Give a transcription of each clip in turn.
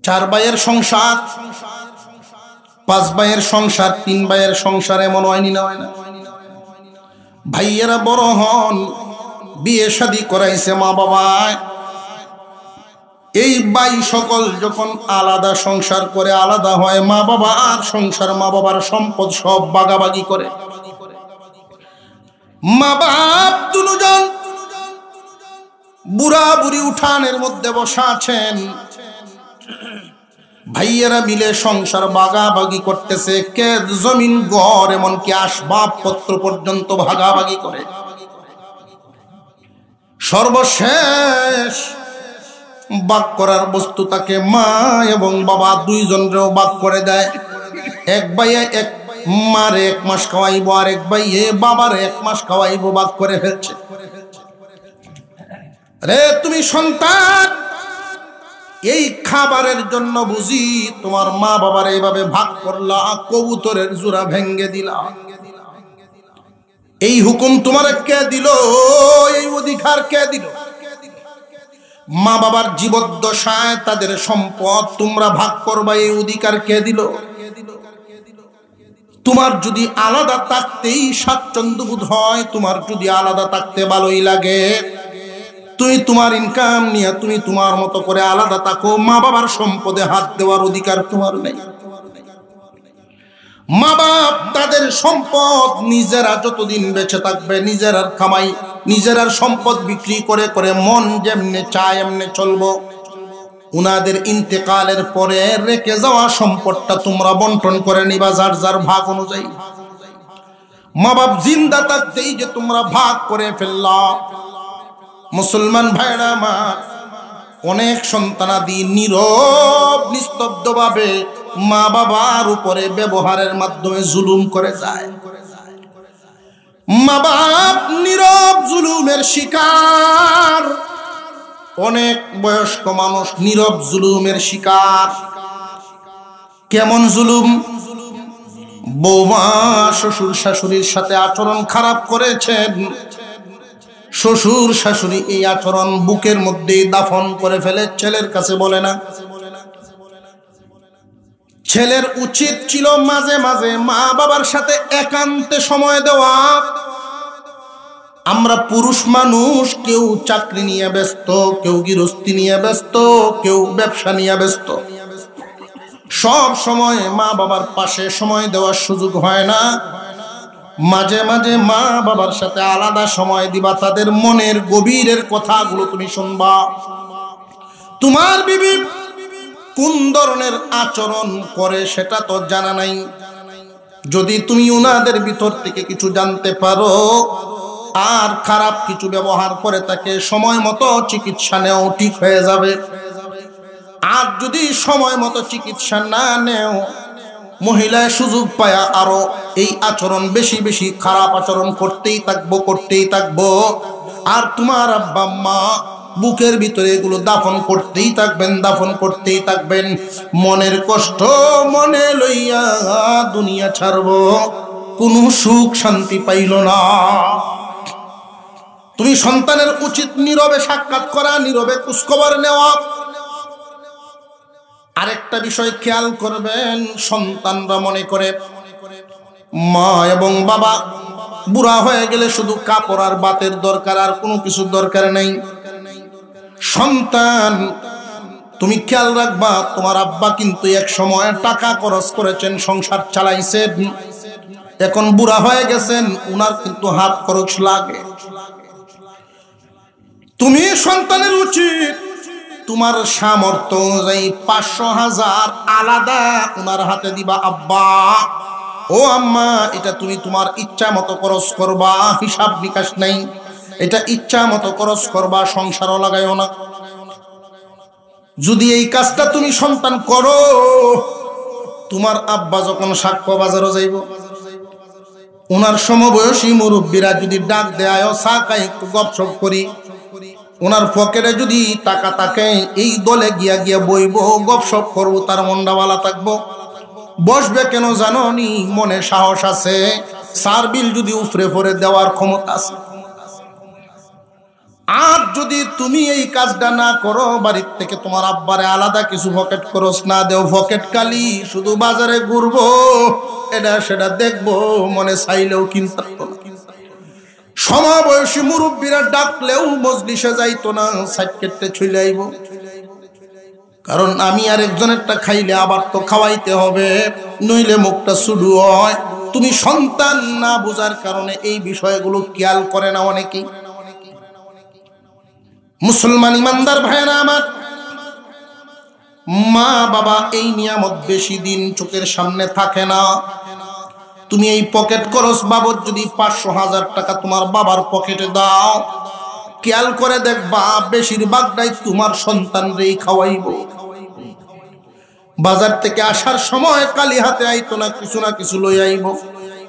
4 ভাইয়ের সংসার, 5 ভাইয়ের সংসার, 3 ভাইয়ের সংসার, এমন হয়নি না? হয় না? ভাইয়েরা বড় হন, বিয়ে শাদী করাইছে মা বাবায়। এই ভাই সকল যখন আলাদা সংসার করে আলাদা হয়, মা বাবার সংসার, মা বাবার সম্পদ সব ভাগাভাগি করে। মা বাপ দুজন বুড়া বুড়ি উঠানের মধ্যে বসা আছেন, ভাইয়েরা মিলে সংসার ভাগাভাগি করতেছে। কে জমিন ঘর এমনকি আসবাবপত্র পর্যন্ত ভাগাভাগি করে। সর্বশেষ ভাগ করার বস্তু তাকে মা এবং বাবা দুইজনেরও ভাগ করে দেয়। এক ভাইয়ে এক মারে 1 মাস খাওয়াইবো, আর এক ভাইয়ে বাবার 1 মাস খাওয়াইবো, ভাগ করে ফেলছে। রে তুমি সন্তান, এই খাবারের জন্য বুঝি তোমার মা বাবার এইভাবে ভাগ করলা, কবুতরের জোড়া ভেঙ্গে দিলা। এই হুকুম তোমার কে দিল? এই অধিকার কে দিল? মা বাবার জীবদ্দশায় তাদের সম্পদ তোমরা ভাগ করবা, এই অধিকার কে দিল? তোমার যদি আলাদা থাকতেই স্বাচ্ছন্দ্য বোধ হয়, তোমার যদি আলাদা থাকতে ভালোই লাগে, তুমি তোমার ইনকাম নিয়ে তুমি তোমার মতো করে আলাদা থাকো। মা বাবার সম্পদে হাত দেওয়ার অধিকার তোমার নেই। মা বাপ তাদের সম্পদ নিজেরা যতদিন বেঁচে থাকবে, নিজেরার কামাই, নিজেরার সম্পদ বিক্রি করে করে মন যেমনে চায় এমনে চলবো। উনাদের ইন্তেকালের পরে রেখে যাওয়া সম্পদটা তোমরা বন্টন করে নিবা যার যার ভাগ অনুযায়ী। মা বাপ জিন্দা থাকতেই যে তোমরা ভাগ করে ফেললা। মুসলমান ভাইরা আমার, অনেক সন্তানাদি নীরব নিস্তব্ধভাবে মা বাবার উপরে ব্যবহারের মাধ্যমে জুলুম করে যায়। মা বাপ নীরব জুলুমের শিকার। অনেক বয়স্ক মানুষ নীরব জুলুমের শিকার। কেমন জুলুম? বৌমা শ্বশুর শাশুড়ির সাথে আচরণ খারাপ করেছেন, শ্বশুর শাশুড়ি এই আচরণ বুকের মধ্যেই দাফন করে ফেলে, ছেলের কাছে বলে না। ছেলের উচিত ছিল মাঝে মাঝে মা বাবার সাথে একান্তে সময় দেওয়া। আমরা পুরুষ মানুষ, কেউ চাকরি নিয়ে ব্যস্ত, কেউ গৃহস্থী নিয়ে ব্যস্ত, কেউ ব্যবসা নিয়ে ব্যস্ত। সব সময় মা বাবার পাশে সময় দেওয়ার সুযোগ হয় না। মাঝে মাঝে মা বাবার সাথে আলাদা সময় দিবা, তাদের মনের গভীরের কথাগুলো তুমি শুনবা। তোমার বিবি কোন ধরনের আচরণ করে সেটা তো জানা নাই। যদি তুমি উনাদের ভিতর থেকে কিছু জানতে পারো আর খারাপ কিছু ব্যবহার করে তাকে সময় মতো চিকিৎসা নেও, ঠিক হয়ে যাবে। আর যদি সময় মতো চিকিৎসা না নেও, মহিলায় সুযোগ পায়া আরো এই আচরণ বেশি বেশি খারাপ আচরণ করতেই থাকবো। আর তোমার আব্বা মা বুকের ভিতরে এগুলো দাফন করতেই থাকবেন। মনের কষ্ট মনে লইয়া দুনিয়া ছাড়বো, কোনো সুখ শান্তি পাইল না। তুমি সন্তানের উচিত নীরবে সাক্ষাৎ করা, নীরবে খোঁজখবর নেওয়া। আরেকটা বিষয় খেয়াল করবেন, সন্তানরা মনে করে মা এবং বাবা বুড়া হয়ে গেলে শুধু কাপড় আর বাতের দরকার, আর কোনো কিছু দরকার নেই। সন্তান, তুমি খেয়াল রাখবা, তোমার আব্বা কিন্তু এক সময় টাকা খরচ করেছেন, সংসার চালাইছেন, এখন বুড়া হয়ে গেছেন, উনার কিন্তু হাত খরচ লাগে। তুমি সন্তানের উচিত তোমার সামর্থ্য অনুযায়ী 500,000 আলাদা উনার হাতে দিবা। আব্বা ও আম্মা, এটা তুমি তোমার ইচ্ছা মতো খরচ করবা, হিসাব নিকাশ নাই। এটা ইচ্ছা মতো খরচ করবা, সংসারও লাগাইও না। যদি এই কাজটা তুমি সন্তান করো, তোমার আব্বা যখন সাক্ষ্য বাজারও যাইব, ওনার সমবয়সী মুরব্বীরা যদি ডাক দেয়, চা খাই একটু গপসপ করি, ওনার পকেটে যদি টাকা থাকে, এই দলে গিয়া বইব, গপসপ করবো, তার মনটা ভালো থাকবো। বসবে কেন জানো নি? মনে সাহস আছে, সার বিল যদি উপরে পরে দেওয়ার ক্ষমতা আছে। আর যদি তুমি এই কাজটা না করো, বাড়ির থেকে তোমার আব্বারে আলাদা কিছু পকেট খরচ না দেও, পকেট খালি, শুধু বাজারে ঘুরবো, এটা সেটা দেখবো, মনে চাইলেও কিনতে পারবো না। সমবয়সী মুরব্বীরা ডাকলেও মজলিসে যাইতো না, সাইড কেটে চলে আইব। কারণ আমি আর একজনেরটা খাইলে আবার তো খাওয়াইতে হবে, নইলে মুখটা শুরু হয়। তুমি সন্তান না বোঝার কারণে এই বিষয়গুলো খেয়াল করে না অনেকেই। মুসলমান ইমানদার ভাইরা আমার, মা বাবা এই নিয়ামত বেশি দিন চোখের সামনে থাকে না। তুমি এই পকেট খরচ বাবদ যদি 500,000 টাকা তোমার বাবার পকেটে দাও, খেয়াল করে দেখবা বেশিরভাগটাই তোমার সন্তানরেই খাওয়াইব। বাজার থেকে আসার সময় খালি হাতে আইতো না, কিছু না কিছু লই আইব।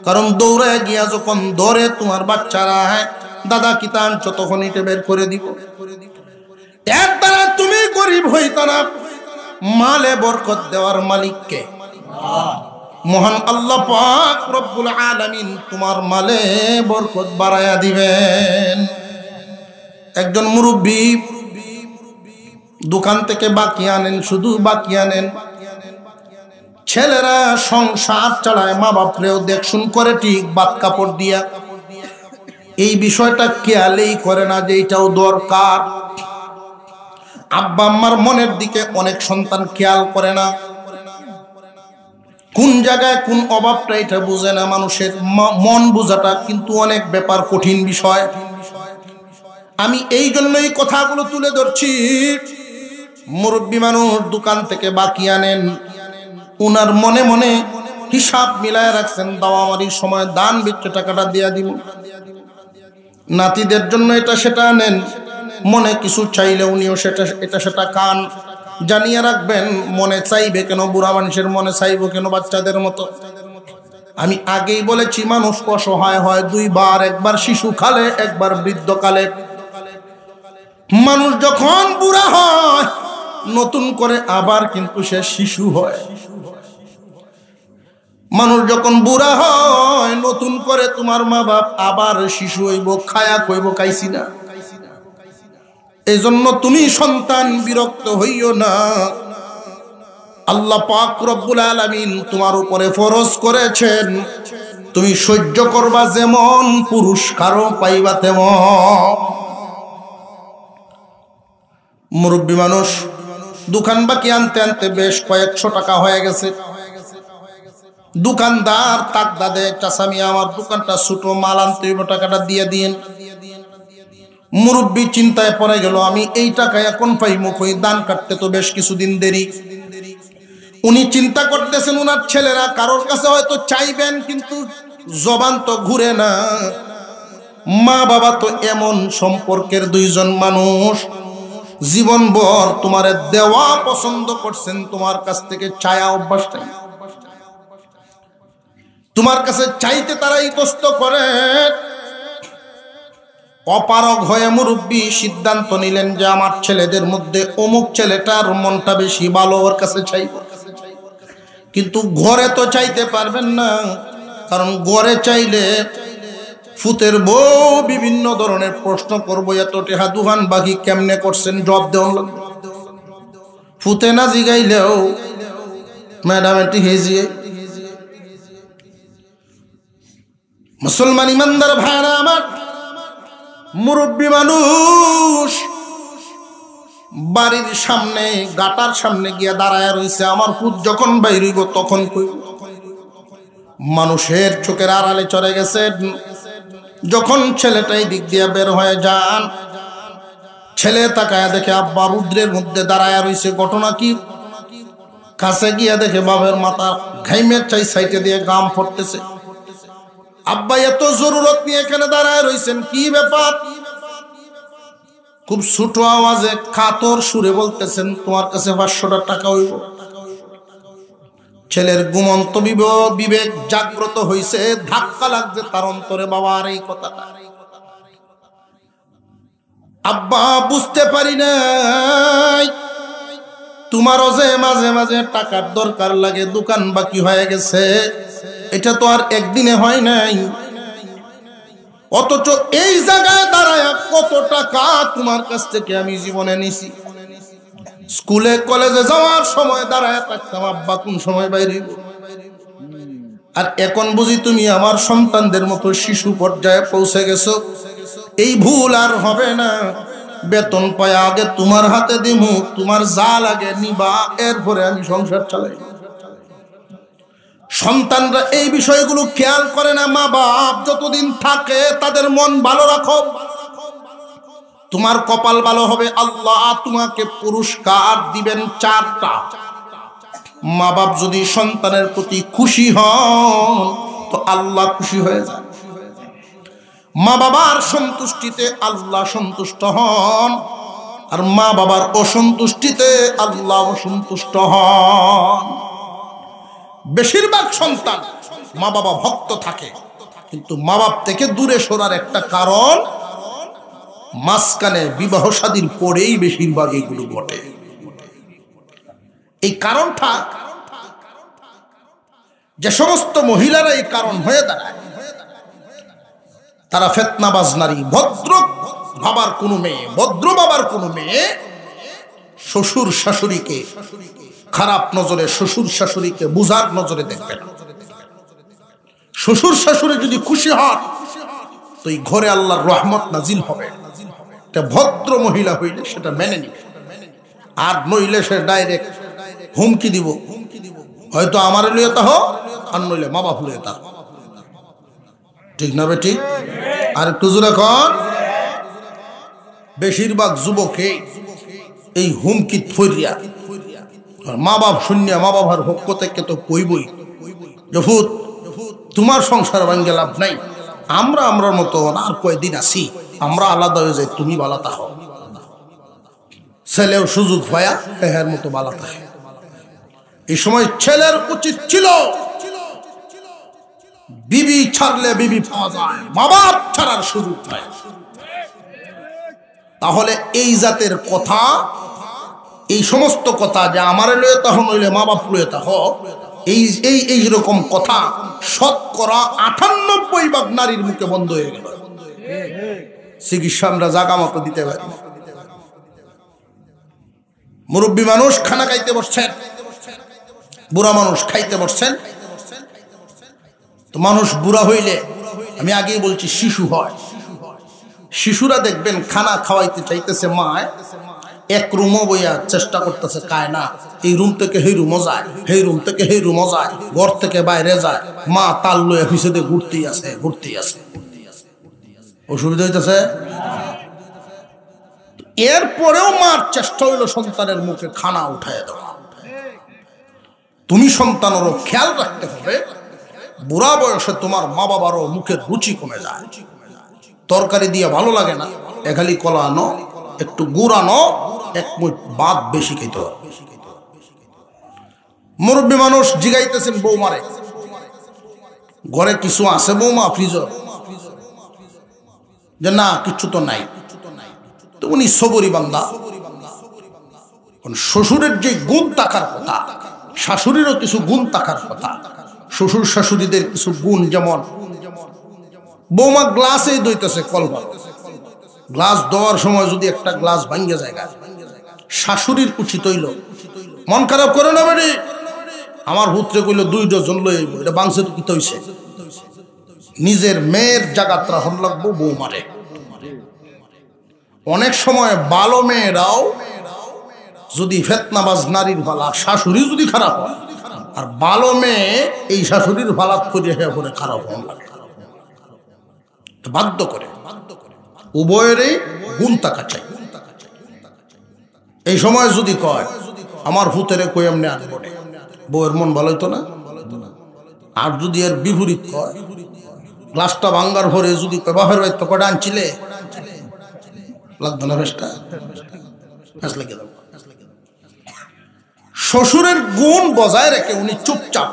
কারণ দৌড়ে গিয়া যখন ধরে তোমার বাচ্চারা, হ্যাঁ দাদা কি তা আনছো, তখন এটা বের করে দিব। এর দ্বারা তুমি গরিব হইতো না। মালে বরকত দেওয়ার মালিককে মহান আল্লাহ পাক রব্বুল আলামিন তোমার মালে বরকত বাড়ায়া দিবেন। একজন মুরব্বী দোকান থেকে বাকি আনেন, শুধু বাকি আনেন। ছেলেরা সংসার চালায়, মা বাপরেও দেখশুন করে ঠিক, বাদ কাপড় দিয়া। এই বিষয়টা খেয়ালেই করে না যে এটাও দরকার। আব্বা আম্মার মনের দিকে অনেক সন্তান খেয়াল করে না, কোন জায়গায় কোন অভাবটা এটা বুঝে না। মানুষের মন বোঝাটা কিন্তু অনেক ব্যাপার, কঠিন বিষয়। আমি এই জন্যই কথাগুলো তুলে ধরছি। মুরব্বী মানুষ দোকান থেকে বাকি আনেন, উনার মনে মনে হিসাব মিলায় রাখছেন, দাওয়ামারির সময় দান বিচ্ছ টাকাটা দিয়া দিব। নাতিদের জন্য এটা সেটা আনেন, মনে কিছু চাইলে উনিও সেটা এটা সেটা খান। জানিয়ে রাখবেন, মনে চাইবে কেন, বুড়া মানুষের মনে চাইব কেন বাচ্চাদের মতো। আমি আগেই বলেছি, মানুষ অসহায় হয় দুইবার, একবার শিশুকালে, একবার বৃদ্ধকালে। মানুষ যখন বুড়া হয় নতুন করে আবার কিন্তু সে শিশু হয়। মানুষ যখন বুড়া হয় নতুন করে তোমার মা বাপ আবার শিশু হইব, খায়া কইব খাইছি না। এই জন্য তুমি সন্তান বিরক্ত হইও না। আল্লাহ পাক রব্বুল আলামিন তোমার উপরে ফরজ করেছেন, তুমি সহ্য করবা যেমন, পুরস্কারও পাইবা তেমন। মুরব্বী মানুষ দোকান বাকি আনতে আনতে বেশ কয়েকশো টাকা হয়ে গেছে। দোকানদার তাকদা দেয়, চাচামি আমার দোকানটা ছোট, মাল আনতে হইব, টাকাটা দিয়ে দিন। মুরব্বী চিন্তায় পড়ে গেল, আমি এই টাকা এখন পাইমু কই, দান কাটতে তো বেশ কিছুদিন দেরি। উনি চিন্তা করতেছেন, উনার ছেলেরা কারোর কাছে হয়তো চাইবেন, কিন্তু জবান তো ঘুরে না। মা বাবা তো এমন সম্পর্কের দুইজন মানুষ, জীবনভর তোমার দেওয়া পছন্দ করছেন, তোমার কাছ থেকে চায়া অভ্যাসটাই, তোমার কাছে চাইতে তারাই কষ্ট করে। অপারগ হয়ে মুরব্বী সিদ্ধান্ত নিলেন যে আমার ছেলেদের মধ্যে অমুক ছেলেটার মনটা বেশি ভালো, ওর কাছে চাইব। কিন্তু ঘরে তো চাইতে পারবেন না, কারণ ঘরে চাইলে ফুতের বউ বিভিন্ন ধরনের প্রশ্ন করবো, এত টেহা দুহান বাকি কেমনে করছেন, জব দেওয়া লাগবে। ফুতে না জিগাইলেও ম্যাডাম এটি হেজিয়ে। মুসলমান ইমানদার ভাইরা আমার, মুরব্বী মানুষ বাড়ির সামনে গাটার সামনে গিয়া দাঁড়ায় রয়েছে। আমার পুত যখন বাইরিব তখন কইব। মানুষের চোখের আড়ালে চলে গেছে। যখন ছেলেটাই দিক দিয়ে বের হয়ে যান, ছেলে তাকায়া দেখে আব্বা রুদ্রের মধ্যে দাঁড়ায় রয়েছে। ঘটনা কি? কাছে গিয়া দেখে বাবার মাথা ঘাইমের চাই সাইটে দিয়ে গাম পড়তেছে। আব্বা এত জরুরত নিয়ে এখানে দাঁড়ায় রয়েছেন, কি ব্যাপার? খুব ছোট আওয়াজে কাতর সুরে বলতেছেন, তোমার কাছে 500 টাকা হইব। ছেলের ঘুমন্ত বিবেক জাগ্রত হইছে, ধাক্কা লাগছে তার অন্তরে, বাবা আর এই কথাটা। আব্বা বুঝতে পারি নাই, তোমারও যে মাঝে মাঝে টাকার দরকার লাগে, দোকান বাকি হয়ে গেছে, এটা তো আর একদিনে হয় নাই। অথচ এই জায়গায় দাঁড়ায় কত টাকা তোমার কাছ থেকে আমি জীবনে নিছি। স্কুলে কলেজে যাওয়ার সময় দাঁড়ায় থাকতাম, আব্বা কোন সময় বাইরে। আর এখন বুঝি তুমি আমার সন্তানদের মতো শিশু পর্যায়ে পৌঁছে গেছো। এই ভুল আর হবে না। বেতন পায় আগে তোমার হাতে দিমু, তোমার যা লাগে নিবা, এরপরে আমি সংসার চালাই। সন্তানরা এই বিষয়গুলো খেয়াল করে না। মা বাপ যতদিন থাকে তাদের মন ভালো রাখো, তোমার কপাল ভালো হবে। আল্লাহ তোমাকে পুরস্কার দিবেন 4টা। মা বাপ যদি সন্তানের প্রতি খুশি হন তো আল্লাহ খুশি হয়ে যায়। মা বাবার সন্তুষ্টিতে আল্লাহ সন্তুষ্ট হন, আর মা বাবার অসন্তুষ্টিতে আল্লাহ অসন্তুষ্ট হন। বেশিরভাগ সন্তান মা বাবা ভক্ত থাকে, কিন্তু মা বাপ থেকে দূরে সরার একটা কারণ মাঝখানে বিবাহ শাদীর পরেই বেশিরভাগ এগুলো ঘটে। এই কারণটা যে সমস্ত মহিলারা এই কারণ হয়ে দাঁড়ায়, তারা ফিতনাবাজ নারী। ভদ্র বাবার কোনো মেয়ে, ভদ্র বাবার কোনো মেয়ে শ্বশুর শাশুড়িকে খারাপ নজরে, শ্বশুর শাশুড়িকে বুঝার নজরে দেখবে না। শ্বশুর শাশুড়ি যদি খুশি হন তো এই ঘরে আল্লাহর রহমত নাজিল হবে। একটা ভদ্র মহিলা হইলে সেটা মেনে নিবে, আর নইলে সে ডাইরেক্ট হুমকি দিব, হয়তো আমার লইয়া তা হোক, আর নইলে মা বাপ লইয়া তা। ঠিক না বেঠিক? আর একটু জোরে কর। বেশিরভাগ যুবকে এই হুমকি থইয়া মা বাপ শূন্য, মা বাবার পক্ষ থেকে তো কইবই, জফুত তোমার সংসার ভাঙ্গে লাভ নাই, আমরা আমরার মতো আর কয়দিন আছি, আমরা আলাদা হয়ে যাই, তুমি বালাতা হও। ছেলেও সুযোগ পায়া এর মতো বালাতা হয়। এই সময় ছেলের উচিত ছিল বিবি ছাড়লে বিবি পাওয়া যায়, মা বাপ ছাড়ার সুযোগ পায়। তাহলে এই জাতের কথা, এই সমস্ত কথা যে আমার লয়ে তখন হইলে মা বাপ লয়ে তা হোক, এই রকম কথা 98% নারীর মুখে বন্ধ হয়ে গেল। চিকিৎসা আমরা জাগা মতো দিতে পারি। মুরব্বী মানুষ খানা খাইতে বসছেন, বুড়া মানুষ খাইতে বসছেন। তো মানুষ বুড়া হইলে, আমি আগেই বলছি, শিশু হয়। শিশুরা দেখবেন খানা খাওয়াইতে চাইতেছে, মায় এক রুমও বইয়া চেষ্টা করতেছে, খায় না। এই রুম থেকে সেই রুমও যায়, সেই রুম থেকে সেই রুমও যায়, ঘর থেকে বাইরে যায়, মা তাল লইয়া পিছিয়ে ঘুরতেই আছে, ঘুরতেই আছে। অসুবিধা হইতেছে। এরপরেও মার চেষ্টা হইল সন্তানের মুখে খানা উঠায় দেওয়া। তুমি সন্তানেরও খেয়াল রাখতে হবে, বুড়া বয়সে তোমার মা বাবারও মুখের রুচি কমে যায়। তরকারি দিয়ে ভালো লাগে না, এখালি কলা আনো, একটু গুড় আনো, এক মুঠ ভাত বেশি খেতে হবে। মুরব্বী মানুষ জিগাইতেছেন বৌমারে, ঘরে কিছু আছে বৌমা ফ্রিজর? যে না, কিছু তো নাই। তো উনি সবরি বান্দা। শ্বশুরের যে গুণ থাকার কথা, শাশুড়িরও কিছু গুণ থাকার কথা। শ্বশুর শাশুড়িদের কিছু গুণ, যেমন বৌমা গ্লাসেই দইতেছে, কলবা গ্লাস দেওয়ার সময় যদি একটা গ্লাস ভাঙ্গে যায়, শাশুড়ির উচিত হইল, মন খারাপ করে না বেরি, আমার পুত্রে কইল 2 ডজন লইব, এটা বাংসে তো কি হইছে। নিজের মেয়ের জাগাত্রা হল লাগবো বৌমারে। অনেক সময় ভালো মেয়েরাও যদি ফিতনাবাজ নারীর ভালা, শাশুড়ি যদি খারাপ হয়, আর ভালো মেয়ে এই শাশুড়ির ভালাত করে পরে খারাপ হন লাগে, বাধ্য করে। উভয়েরই গুণ থাকা চাই। এই সময় যদি কয় আমার ভূতেরে কই এমনি আনবো, বউয়ের মন ভালো হইতো না। আর যদি এর বিপরীত কয়, গ্লাসটা ভাঙ্গার ভরে যদি বাপের বাড়িতে কটা আনছিলে, লাগতো না বেশটা, লেগে যাবে। শ্বশুরের গুণ বজায় রেখে উনি চুপচাপ,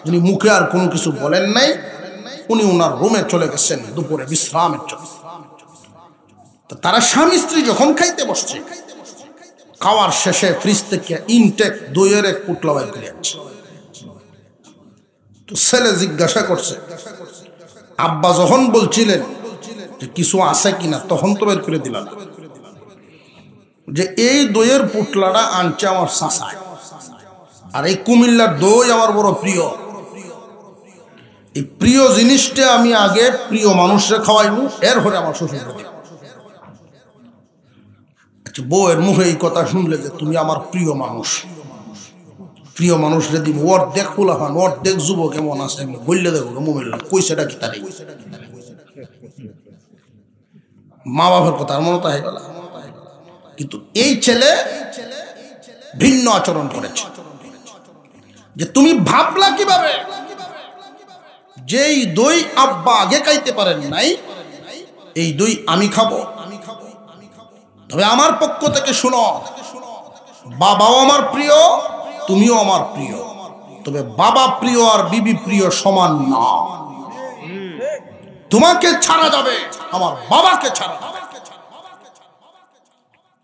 উনি মুখে আর কোনো কিছু বলেন নাই, উনি ওনার রুমে চলে গেছেন দুপুরে বিশ্রামের জন্য। তারা স্বামী স্ত্রী যখন খাইতে বসছে, খাওয়ার শেষে ফ্রিজ থেকে ইনটেক দইয়ের এক পুটলা বাইর করে আনছে। তো ছেলে জিজ্ঞাসা করছে, আব্বা যখন বলছিলেন যে কিছু আছে কিনা, তখন তো বের করে দিলাম যে এই দইয়ের পুটলাটা আনছে আমার চাচায়, আর এই কুমিল্লার দই আমার বড় প্রিয়। এই প্রিয় জিনিসটা আমি আগে প্রিয় মানুষরে খাওয়াইব, এর হরে আমার শ্বশুর। আচ্ছা, বউয়ের মুখে এই কথা শুনলে যে তুমি আমার প্রিয় মানুষ, প্রিয় মানুষরে দিব, অর্ধেক ফুলাফান অর্ধেক যুবক কেমন আছে আমি বললে দেখো মোবাইল কইছেটা কি তার মা বাবার কথা মনে তো হয়ে গেল। কিন্তু এই ছেলে ভিন্ন আচরণ করেছে। যে তুমি ভাবলা কিভাবে যেই দই আব্বা আগে খাইতে পারেন নাই, এই দই আমি খাবো। তবে আমার পক্ষ থেকে শুনো, বাবাও আমার প্রিয়, তুমিও আমার প্রিয়, তবে বাবা প্রিয় আর বিবি প্রিয় সমান না। তোমাকে ছাড়া যাবে, আমার বাবাকে ছাড়া যাবে।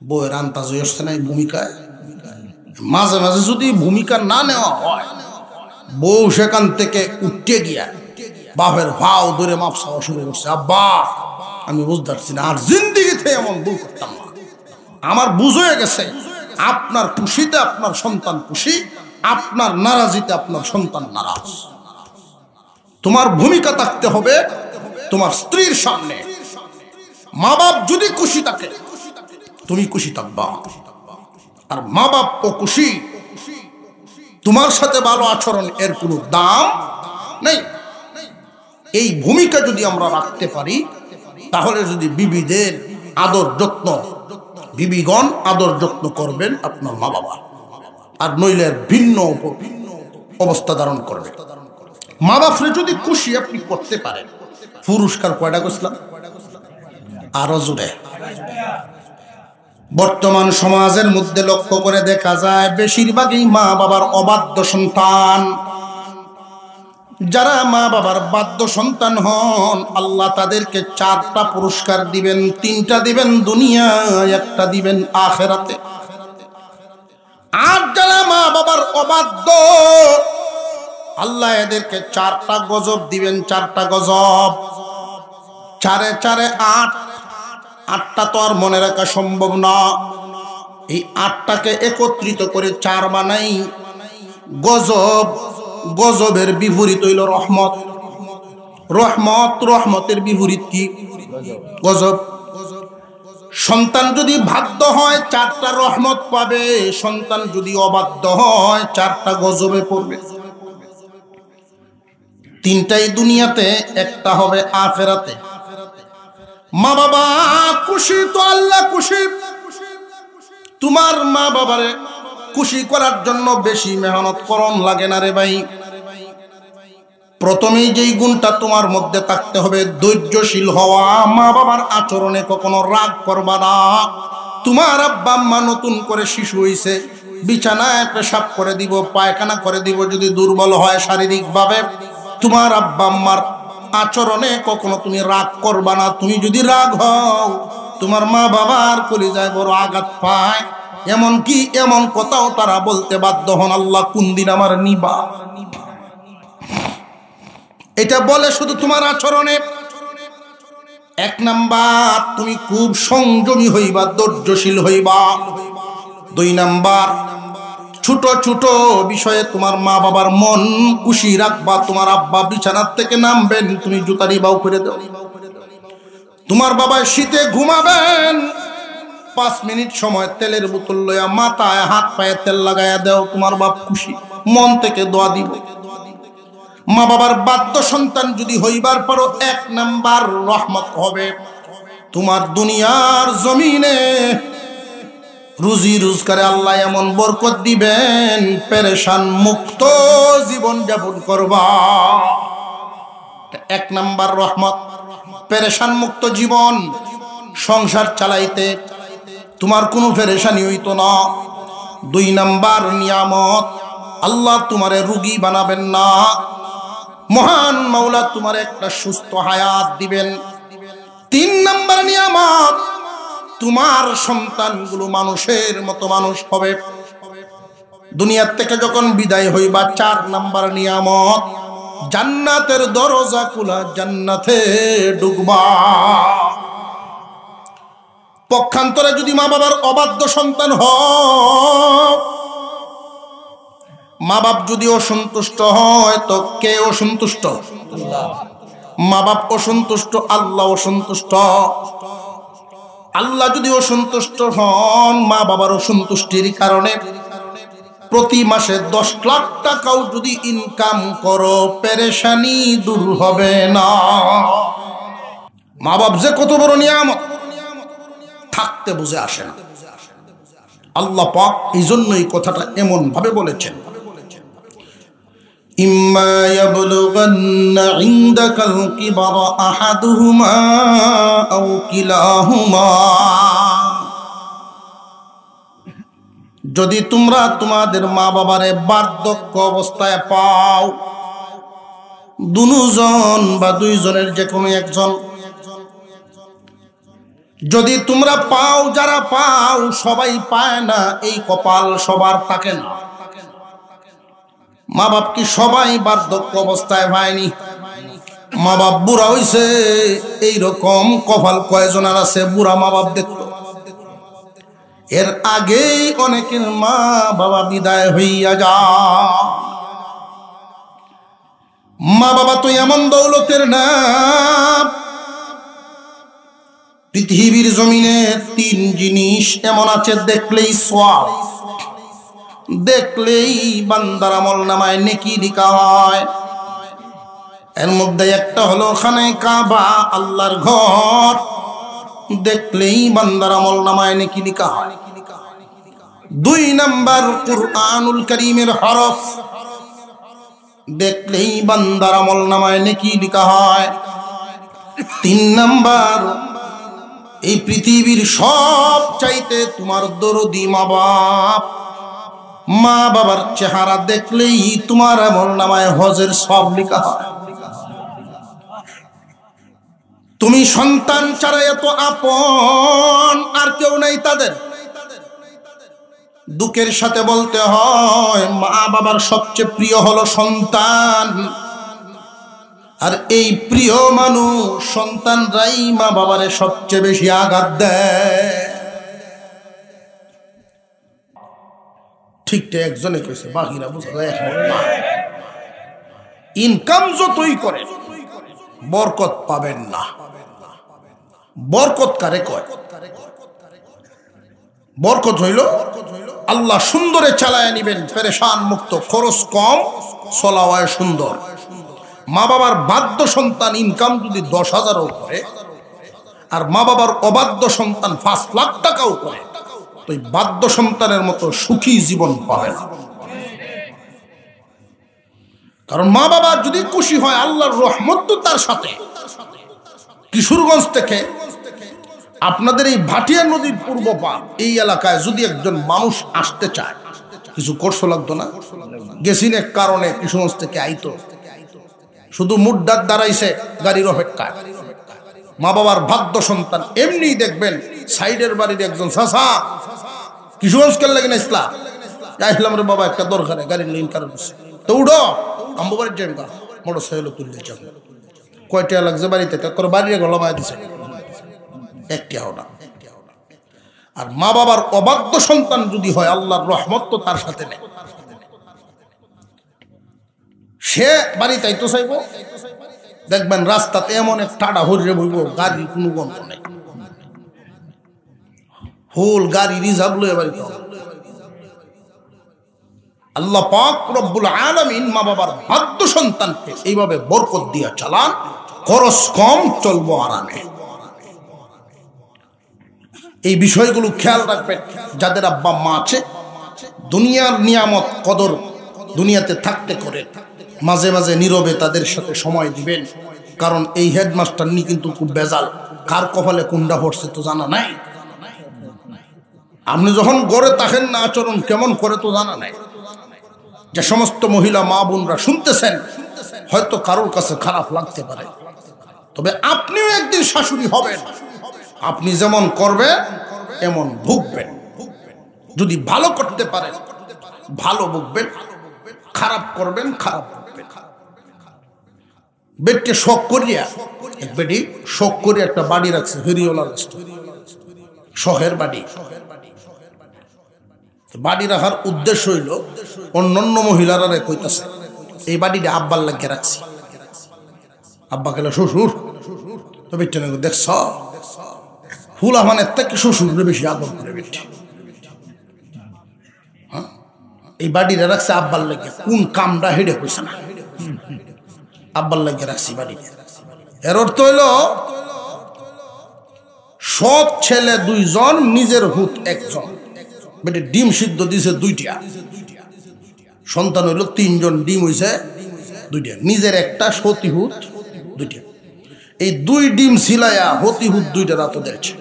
বউয়ের আন্তাজ হচ্ছে না এই ভূমিকায়। মাঝে মাঝে যদি ভূমিকা না নেওয়া হয়, বউ সেখান থেকে উঠতে গিয়া বাপের ভাও ধরে মাপ চাওয়া শুরু করছে, আব্বা আমি বুঝতে পারছি না, আর জিন্দিগিতে এমন ভুল করতাম না। আমার বুঝ হয়ে গেছে আপনার খুশিতে আপনার সন্তান খুশি, আপনার নারাজিতে আপনার সন্তান নারাজ। তোমার ভূমিকা থাকতে হবে তোমার স্ত্রীর সামনে। মা বাপ যদি খুশি থাকে তুমি খুশি থাকবা, আর মা বাপ ও খুশি, তোমার সাথে ভালো আচরণ এর কোনো দাম নেই। এই ভূমিকা যদি আমরা রাখতে পারি, তাহলে যদি বিবিদের আদর যত্ন, বিবিগণ আদর যত্ন করবেন আপনার মা বাবা, আর নইলে ভিন্ন অবস্থা ধারণ করবে। মা বাপরে যদি খুশি আপনি করতে পারেন, পুরস্কার কয়টা করছিলাম আরো জোরে। বর্তমান সমাজের মধ্যে লক্ষ্য করে দেখা যায় বেশিরভাগই মা বাবার অবাধ্য সন্তান। যারা মা বাবার বাধ্য সন্তান হন, আল্লাহ তাদেরকে 4টা পুরস্কার দিবেন, 3টা দিবেন দুনিয়ায়, 1টা দিবেন আখিরাতে। আর যারা মা বাবার অবাধ্য, আল্লাহ এদেরকে 4টা গজব দিবেন, 4টা গজব। 4 4 8, 8টা তো আর মনে রাখা সম্ভব না। এই 8টাকে একত্রিত করে 4 বানাই গজব। গজবের বিপরীত হইল রহমত। রহমত, রহমতের বিপরীত কি? গজব। সন্তান যদি বাধ্য হয় 4টা রহমত পাবে, সন্তান যদি অবাধ্য হয় 4টা গজবে পড়বে। 3টাই দুনিয়াতে, 1টা হবে আখিরাতে। মা বাবা খুশি তো আল্লাহ খুশি। তোমার মা বাবারে খুশি করার জন্য বেশি মেহনত করন লাগে না রে ভাই। প্রথমেই যেই গুণটা তোমার মধ্যে থাকতে হবে, ধৈর্যশীল হওয়া। মা বাবার আচরণে কখনো রাগ করবা না। তোমার আব্বা আম্মা নতুন করে শিশু হইছে, বিছানায় পেশাব করে দিব, পায়খানা করে দিব, যদি দুর্বল হয় শারীরিকভাবে, তোমার আব্বা আম্মার আচরণে কখনো তুমি রাগ করবা না। তুমি যদি রাগ হও, তোমার মা বাবার কলিজায় বড় আঘাত পায়। এমনকি এমন কথাও তারা বলতে বাধ্য হন, আল্লাহ কোন দিন আমার নিবা। এটা বলে শুধু তোমার আচরণে। 1 নাম্বার, তুমি খুব সংযমী হইবা, ধৈর্যশীল হইবা। 2 নাম্বার, ছোট ছোট বিষয়ে তোমার মা বাবার মন খুশি রাখবা। তোমার আব্বা বিছানার থেকে নামবেন, তুমি জুতারি বাউ করে দাও। তোমার বাবা শীতে ঘুমাবেন, 5 মিনিট সময় তেলের বোতল লইয়া মাথায় হাত পায়ে তেল লাগাইয়া দাও, তোমার বাপ খুশি, মন থেকে দোয়া দিব। মা বাবার বাধ্য সন্তান যদি হইবার পরও 1 নাম্বার রহমত হবে, তোমার দুনিয়ার জমিনে রুজি রোজগারে আল্লাহ এমন বরকত দিবেন, পেরেশান মুক্ত জীবন যাপন করবা। 1 নাম্বার রহমত, পেরেশান মুক্ত জীবন। সংসার চালাইতে তোমার কোনো পেরেশানি হইতো না। 2 নাম্বার নিয়ামত, আল্লাহ তোমারে রোগী বানাবেন না। মহান মাওলা তোমার একটা সুস্থ হায়াত দিবেন। 3 নাম্বার নিয়ামত, তোমার সন্তানগুলো মানুষের মতো মানুষ হবে। দুনিয়ার থেকে যখন বিদায় হইবা, 4 নাম্বার নিয়ামত, জান্নাতের দরজা খোলা, জান্নাতে ঢুকবা। পক্ষান্তরে যদি মা বাবার অবাধ্য সন্তান হয়, মা বাপ যদি অসন্তুষ্ট হয় তো কে অসন্তুষ্ট? আল্লাহ। মা বাপ অসন্তুষ্ট, আল্লাহ অসন্তুষ্ট। আল্লাহ যদি অসন্তুষ্ট হন, মা বাবার অসন্তুষ্টির কারণে প্রতি মাসে 10 লাখ টাকাও যদি ইনকাম করো, পেরেশানি দূর হবে না। মা বাপ যে কত বড় নিয়ামত, থাকতে বুঝে আসে না। আল্লাহ পাক এই জন্যই কথাটা এমন ভাবে বলেছেন, ইম্মা ইয়াবলুগান্না ইনদাকাল কিবারা আহাদুহুমা আও কিলাহুমা, যদি তোমরা তোমাদের মা বাবারে বার্ধক্য অবস্থায় পাও, দুজন বা দুইজনের যে কোনো একজন যদি তোমরা পাও, যারা পাও সবাই পায় না, এই কপাল সবার থাকে না। মা বাপ কি সবাই বার্ধক্য অবস্থায় পায়নি? মা বাপ বুড়া হইছে, এইরকম কপাল কয়জনের আছে বুড়া মা বাপ দেখতো? এর আগেই অনেকের মা বাবা বিদায় হইয়া যায়। মা বাবা তো এমন দৌলতের নাম, পৃথিবীর জমিনে 3 জিনিস এমন আছে দেখলেই সওয়াব, দেখলেই বান্দার আমলনামায় নেকি লিখা হয়। এর মধ্যে একটা হলো খানে কাবা, আল্লাহর ঘর, দেখলেই বান্দার আমলনামায় নেকি লিখা হয়। 2 নাম্বার কুরআনুল কারীমের হরফ, দেখলেই বান্দার আমলনামায় নেকি লিখা হয়। 3 নাম্বার এই পৃথিবীর সব চাইতে তোমার দরদি মা বাপ, মা বাবার চেহারা দেখলেই তোমার আমলনামায় হজের সব লেখা হয়। তুমি সন্তান ছাড়া এত আপন আর কেউ নাই তাদের। দুঃখের সাথে বলতে হয়, মা বাবার সবচেয়ে প্রিয় হলো সন্তান, আর এই প্রিয় মানুষ সন্তানরাই মা বাবারে সবচেয়ে বেশি আঘাত দেয়। ঠিকটা একজনে কইছে, বাকিরা বুঝা যায় না। ইনকাম যতই করে বরকত পাবেন না। বরকত কারে কয়? বরকত হইল আল্লাহ সুন্দরে চালায় নিবেন, পেরেশান মুক্ত, খরচ কম, চলাওয়ায় সুন্দর। মা বাবার বাধ্য সন্তান ইনকাম যদি 10,000ও করে, আর মা বাবার অবাধ্য সন্তান 5 লাখ টাকাও করে, তো এই বাধ্য সন্তানের মতো সুখী জীবন পাবে না। কারণ মা বাবা যদি খুশি হয়, আল্লাহর রহমত তো তার সাথে। কিশোরগঞ্জ থেকে আপনাদের এই ভাটিয়া নদীর পূর্ব পার এই এলাকায় যদি একজন মানুষ আসতে চায়, কিছু খরচ লাগতো না। গেছিন এক কারণে কিশোরগঞ্জ থেকে আইতো, শুধু মুড্ডার দাঁড়াইছে গাড়ির অপেক্ষায়। মা বাবার বাধ্য সন্তান এমনি দেখবেন সাইডের বাড়ির একজন চাচা, কিশোরগঞ্জ কেন লাগে না ইসলাম আসলাম রে বাবা, একটা দরকারে গাড়ির লাইন কারণ তো উঠো, আম্বু বাড়ির যাই মোটর সাইকেল তুলতে চান, কয়টা লাগছে বাড়িতে করে বাড়ির গলামায় দিছে, একটিও না। আর মা বাবার অবাধ্য সন্তান যদি হয়, আল্লাহর রহমত তো তার সাথে নেই। সে বাড়িতে তো চাইব, দেখবেন রাস্তাতে এমন এক টাটা হরিয়ে বইব, গাড়ির কোনো গন্ধ নেই, ফুল গাড়ি রিজার্ভ লয়ে বাড়িতে। আল্লাহ পাক রব্বুল আলামিন মা বাবার বাধ্য সন্তানকে এইভাবে বরকত দিয়া চালান, খরচ কম, চলবো আরামে। এই বিষয়গুলো খেয়াল রাখবেন। যাদের আব্বা মা আছে, দুনিয়ার নিয়ামত কদর দুনিয়াতে থাকতে করে মাঝে মাঝে নীরবে তাদের সাথে সময় দিবেন। কারণ এই হেডমাস্টার নি কিন্তু খুব বেজাল, কার কপালে কুন্ডা পড়ছে তো জানা নাই। আপনি যখন গড়ে থাকেন না, আচরণ কেমন করে তো জানা নাই। যে সমস্ত মহিলা মা বোনরা শুনতেছেন, হয়তো কারোর কাছে খারাপ লাগতে পারে, তবে আপনিও একদিন শাশুড়ি হবেন। আপনি যেমন করবেন এমন ভুগবেন। যদি ভালো করতে পারেন ভালো ভুগবেন, খারাপ করবেন খারাপ ভুগবেন। বেডকে শখ করিয়া, এক বেডি শখ করিয়া একটা বাড়ি রাখছে, ফেরিওয়ালা রাস্তা, শখের বাড়ি। বাড়ি রাখার উদ্দেশ্য হইল অন্যান্য মহিলারা কইতাছে এই বাড়িটা আব্বার লাগিয়ে রাখছি। আব্বা গেলে শ্বশুর, তো বেটে দেখছ ফুল আমানের থেকে শ্বশুরে বেশি আদর করে বেটে। হ্যাঁ, এই বাড়িটা রাখছে আব্বার লাগিয়ে, কোন কামটা হেডে কইছে না, আব্বার লাগিয়ে রাখছি বাড়িটা। এর অর্থ হইল সব ছেলে দুইজন, নিজের হুত একজন। বেটে ডিম সিদ্ধ দিছে দুইটা, সন্তান হইল তিনজন, ডিম হইছে দুইটা, নিজের একটা, সতী হুত দুইটা। এই দুই ডিম ছিলাইয়া হতি হুত দুইটা রাত দেখছে।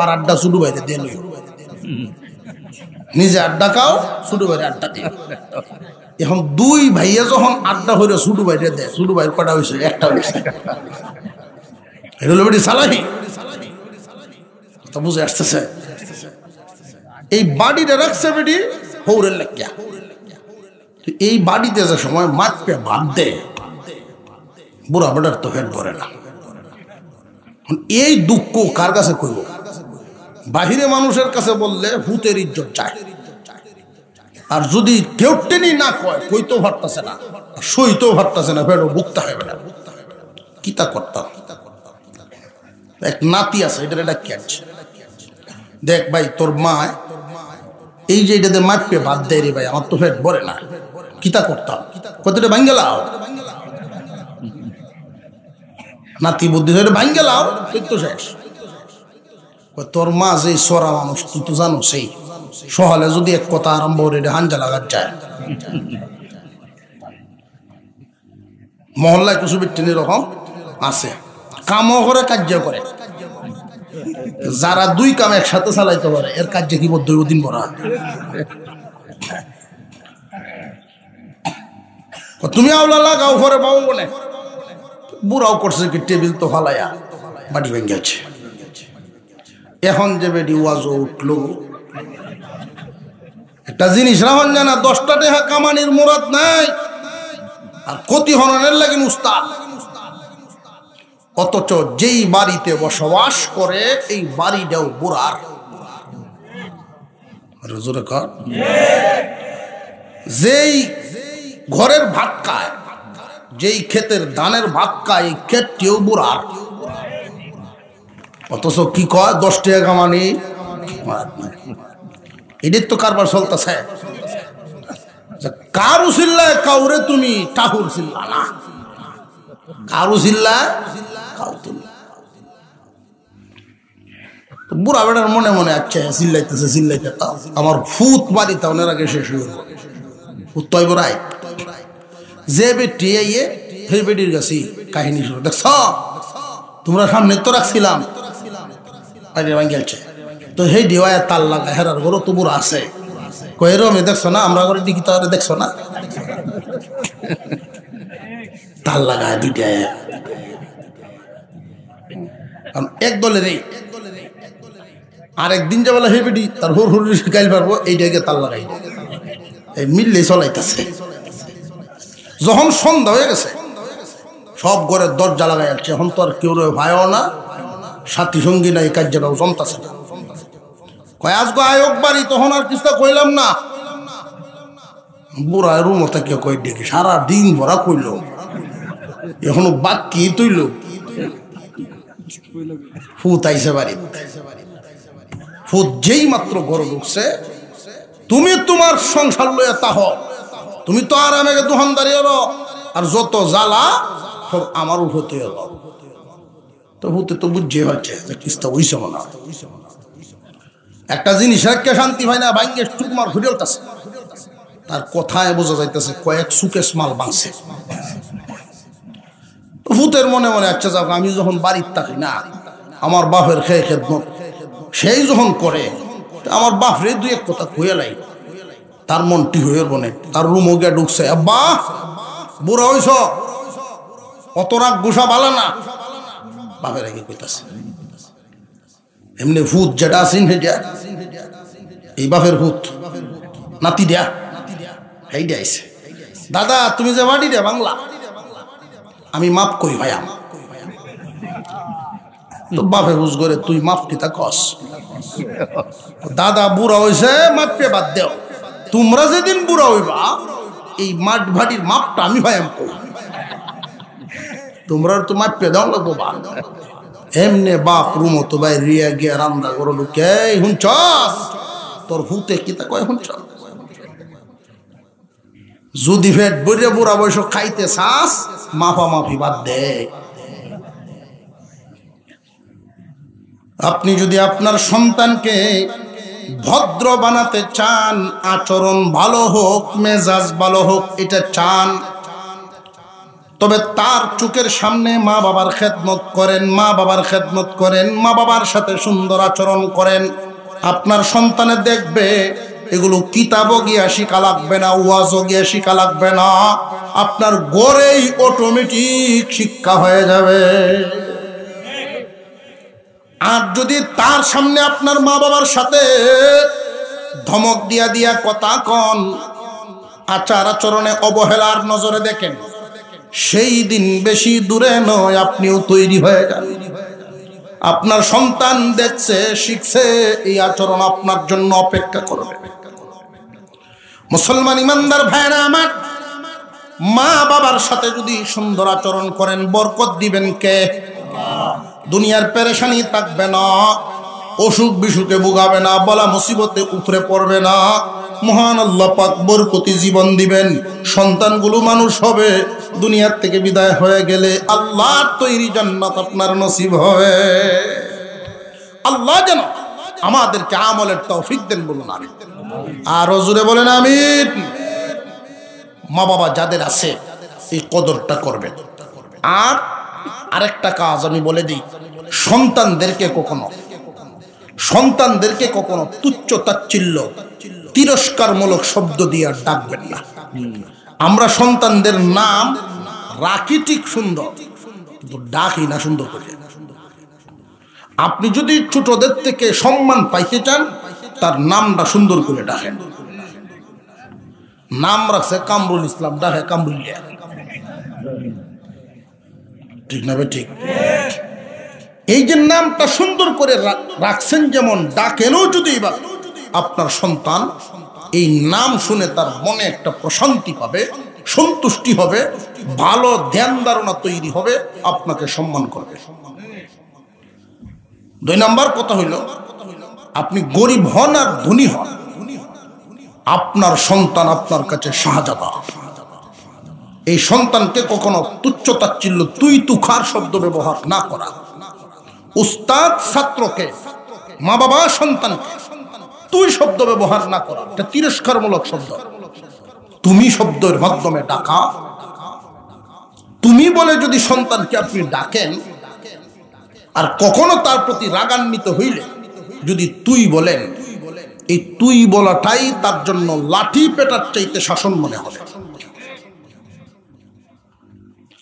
আর আড্ডা শুরু বাইরে দিয়ে লই, নিজে আড্ডা খাও, শুরু বাইরে আড্ডা দিয়ে। এখন দুই ভাইয়া যখন আড্ডা হইলে শুরু বাইরে দেয়, শুরু বাইরে কটা হয়েছে, একটা হয়েছে। এটা হলো বেটি সালাহি, বুঝে আসতেছে। এই বাড়িটা রাখছে বেটি হৌরের লাগিয়া। এই বাড়িতে যে সময় মাঠপে ভাত দেয়, বুড়া বেটার তো হেড ভরে না। এই দুঃখ কার কাছে কইব? বাহিরে মানুষের কাছে বললে ভূতের ইজ্জত চায়, আর যদি কেউ টেনি না কয়, কইতেও ভাবতেছে না, সইতেও ভাবতেছে না, বেড়ো বুকতে হবে না। কিতা করতাম? এক নাতি আছে, এটা ক্যাচ। দেখ ভাই, তোর মা এই যে এটাতে মাঠপে ভাত দেয় রে ভাই, আমার তো পেট ভরে না, কিতা করতাম? কতটা ভাঙ্গেলাও নাতি বুদ্ধি ধরে ভাঙ্গেলাও, তুই তো শেষ। তোর মা যে সরা মানুষ, তুই তো জানো, সেই সহলে যদি এক কথা আরম্ভ করে হাঞ্জা লাগার যায়। মহল্লায় কিছু ব্যক্তি এরকম আছে, কামও করে কার্য করে। যারা দুই কাম একসাথে চালাইতে পারে, এর কার্যে কি দৈবদিন ভরা। তুমি আওলা লাগাও ঘরে পাবো বলে, বুড়াও করছে কি টেবিল তো ফালাইয়া বাড়ি ভেঙে গেছে। এখন যে বেডি ওয়াজ উঠলো, একটা জিনিস রাহন জানা, 10টা টাকা কামানির মুরাদ নাই, আর ক্ষতি হরণের লাগিন উস্তাদ। অথচ যেই বাড়িতে বসবাস করে, এই বাড়িটাও বুড়ার। যেই ঘরের ভাত খায়, যেই ক্ষেতের ধানের ভাত খায়, এই ক্ষেতটিও বুড়ার। অথচ কি কয় 10 টাকা কামানি, এদের তো কারবার চলতেছে। কারু চিল্লায় কাউরে তুমি ঠাকুর চিল্লা না, কারু চিল্লায় কাউ তুল্লা। বুড়া বেটার মনে মনে আচ্ছা চিল্লাইতেছে, চিল্লাইতে তাও আমার ফুত বাড়িতে ওনার আগে শেষ হয়ে গেল। উত্তয় বড়াই যে বেটি আইয়ে সেই বেটির কাছে কাহিনী শুরু। দেখছ তোমরা সামনে তো রাখছিলাম, গেছে তো সেই দেওয়ায় তাল লাগা, হেরার ঘরও তো বুড়া আছে। কয়েরও আমি দেখছো না, আমরা ঘরে ডিকি তাহলে দেখছো না, তাল লাগায় দুইটা এক দলের। এই আরেকদিন যাবেলা হে বেটি তার হুর হুর গাইল পারবো, এইটাকে তাল লাগাই এই মিললে চলাইতেছে। যখন সন্ধ্যা হয়ে গেছে, সব ঘরের দরজা লাগাই যাচ্ছে। এখন তো আর কেউ ভাইও না, সাথী সঙ্গী নাই, কার্যটাও জমতাছে না। কয় আজকে আয়োগ বাড়ি, তখন আর কিছু কইলাম না। বুড়া রুম থেকে কই ডেকে সারা দিন ভরা কইল, এখনো বাকি তুইল। ফুত আইসে বাড়ি, ফুত যেই মাত্র ঘরে ঢুকছে, তুমি তোমার সংসার লইয়া তাহ, তুমি তো আর আমাকে দোকানদারি হলো, আর যত জ্বালা সব আমার হতে হলো। তো হতে তো বুঝে হচ্ছে যে কিস্তা হইছে মনে হয়। একটা জিনিস রেখে শান্তি হয় না, ভাঙ্গে টুকমার ঘুরেলতেছে। তার কথায় বোঝা যাইতেছে কয়েক সুকেশ মাল বাঁচছে। ভূতের মনে মনে আচ্ছা যাক, আমি যখন বাড়ির থাকি না, আমার বাপের খেয়ে খেদমত সেই যখন করে, আমার বাপরে দুই এক কথা কইয়া লাই, তার মনটি হয়ে বনে। তার রুমও গিয়া ঢুকছে, আব্বা বুড়া হইছ, অত রাগ গুসা ভালো না, বাপের আগে কইতাছে। এমনি ভূত যেটা আছেন সেটা এই বাপের ভূত, নাতি দেয়া এই দিয়েছে। দাদা তুমি যে বাড়ি দে বাংলা, আমি মাপ করি ভাইয়া, তো বাপে হুজ করে তুই মাপ কিতা কস, দাদা বুড়া হয়েছে মাপে বাদ দেও, তোমরা যেদিন বুড়া হইবা এই মাঠ ভাটির মাপটা আমি ভাই আমি করি, তোমরা তো মাপে দাও লাগবো বা এমনে বাপ রুমো তো ভাই রিয়া গিয়া রান্না করো কে হুনছস তোর হুতে কিতা কয় হুনছ, যদি ফেট বইরে বুড়া বয়স খাইতে চাস মাপা মাপি বাদ দে। আপনি যদি আপনার সন্তানকে ভদ্র বানাতে চান, আচরণ ভালো হোক, মেজাজ ভালো হোক, এটা চান, তবে তার চোখের সামনে মা বাবার খেদমত করেন, মা বাবার খেদমত করেন, মা বাবার সাথে সুন্দর আচরণ করেন। আপনার সন্তানে দেখবে এগুলো কিতাবও গিয়া শিখা লাগবে না, ওয়াজও গিয়া শিখা লাগবে না, আপনার গড়েই অটোমেটিক শিক্ষা হয়ে যাবে। আর যদি তার সামনে আপনার মা বাবার সাথে ধমক দিয়া দিয়া কথা কন, আচার আচরণে অবহেলার নজরে দেখেন, সেই দিন বেশি দূরে নয় আপনিও তৈরি হয়ে যান। আপনার সন্তান দেখছে, শিখছে, এই আচরণ আপনার জন্য অপেক্ষা করবে। মুসলমান ইমানদার ভাইরা আমার, মা বাবার সাথে যদি সুন্দর আচরণ করেন বরকত দিবেন কে? দুনিয়ার পেরেশানি থাকবে না, অসুখ বিসুখে ভোগাবে না, বলা মুসিবতে উপরে পড়বে না, মহান আল্লাহ পাক বরকতি জীবন দিবেন। সন্তানগুলো মানুষ হবে, দুনিয়ার থেকে বিদায় হয়ে গেলে আল্লাহর তৈরি জান্নাত আপনার নসিব হবে। আল্লাহ যেন আমাদেরকে আমলের তৌফিক দেন, বলুন আমিন। আর জোরে বলেন আমিন। মা বাবা যাদের আছে এই কদরটা করবেন। আর আরেকটা কাজ আমি বলে দিই, সন্তানদেরকে কখনো তুচ্ছ তাচ্ছিল্য তিরস্কারমূলক শব্দ দিয়ে ডাকবেন না। আমরা সন্তানদের নাম রাখি ঠিক সুন্দর, কিন্তু ডাকি না সুন্দর করে। আপনি যদি ছোটদের থেকে সম্মান পাইতে চান, তার নামটা সুন্দর করে ডাকেন। নাম রাখছে কামরুল ইসলাম, ডাকে কামরুলিয়া, ঠিক না? ঠিক। এই যে নামটা সুন্দর করে রাখছেন, যেমন ডাকেনও যদি আপনার সন্তান এই নাম শুনে তার মনে একটা প্রশান্তি পাবে, সন্তুষ্টি হবে, ভালো ধ্যান ধারণা তৈরি হবে, আপনাকে সম্মান করবে। 2 নাম্বার কথা হইল, আপনি গরিব হন আর ধনী হন, আপনার সন্তান আপনার কাছে শাহজাদা। এই সন্তানকে কখনো তুচ্ছ তাচ্ছিল্য তুই তুখার শব্দ ব্যবহার না করা। উস্তাদ ছাত্রকে, মা বাবা সন্তানকে তুই শব্দ ব্যবহার না করা, এটা তিরস্কারমূলক শব্দ। তুমি শব্দের মাধ্যমে ডাকা, তুমি বলে যদি সন্তানকে আপনি ডাকেন, আর কখনো তার প্রতি রাগান্বিত হইলে যদি তুই বলেন, এই তুই বলাটাই তার জন্য লাঠি পেটার চাইতে শাসন মনে হবে।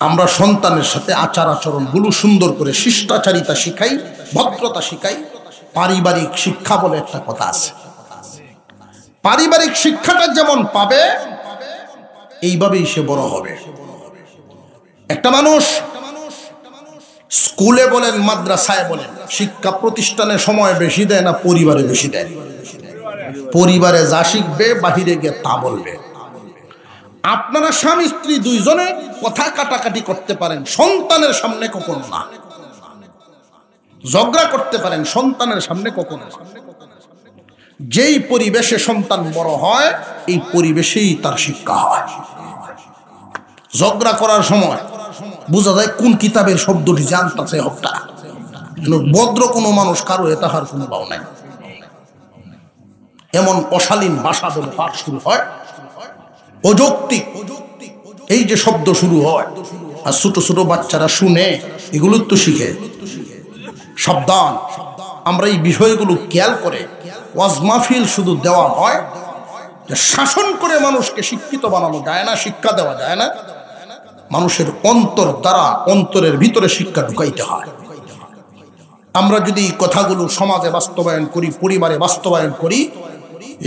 আমরা সন্তানের সাথে আচার আচরণগুলো সুন্দর করে শিষ্টাচারিতা শিখাই, ভদ্রতা শিখাই। পারিবারিক শিক্ষা বলে একটা কথা আছে, পারিবারিক শিক্ষাটা যেমন পাবে এইভাবেই সে বড় হবে। একটা মানুষ স্কুলে বলেন, মাদ্রাসায় বলেন, শিক্ষা প্রতিষ্ঠানে সময় বেশি দেয় না পরিবারে বেশি দেয়? পরিবারে যা শিখবে বাহিরে গিয়ে তা বলবে। আপনারা স্বামী স্ত্রী দুইজনে কথা কাটাকাটি করতে পারেন, সন্তানের সামনে কখনো না। ঝগড়া করতে পারেন, সন্তানের সামনে কখনো না। যেই পরিবেশে সন্তান বড় হয়, এই পরিবেশেই তার শিক্ষা হয়। ঝগড়া করার সময় বোঝা যায় কোন কিতাবের শব্দটি জানতেছে হকটা। ভদ্র কোনো মানুষ কারো তাহার কোনো ভাব নাই, এমন অশালীন ভাষা ব্যবহার শুরু হয়, অযৌক্তিক এই যে শব্দ শুরু হয়, আর ছোট ছোট বাচ্চারা শুনে এগুলো তো শিখে। সাবধান, আমরা এই বিষয়গুলো খেয়াল করে ওয়াজ মাহফিল শুধু দেওয়া হয়, শাসন করে মানুষকে শিক্ষিত বানানো যায় না, শিক্ষা দেওয়া যায় না। মানুষের অন্তর দ্বারা অন্তরের ভিতরে শিক্ষা ঢুকাইতে হয়। আমরা যদি এই কথাগুলো সমাজে বাস্তবায়ন করি, পরিবারে বাস্তবায়ন করি,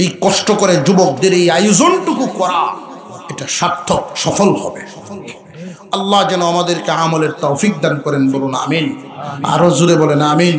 এই কষ্ট করে যুবকদের এই আয়োজনটুকু করা, এটা সার্থক, সফল হবে। আল্লাহ যেন আমাদেরকে আমলের তৌফিক দান করেন, বলুন আমিন। আরো জোরে বলেন আমিন।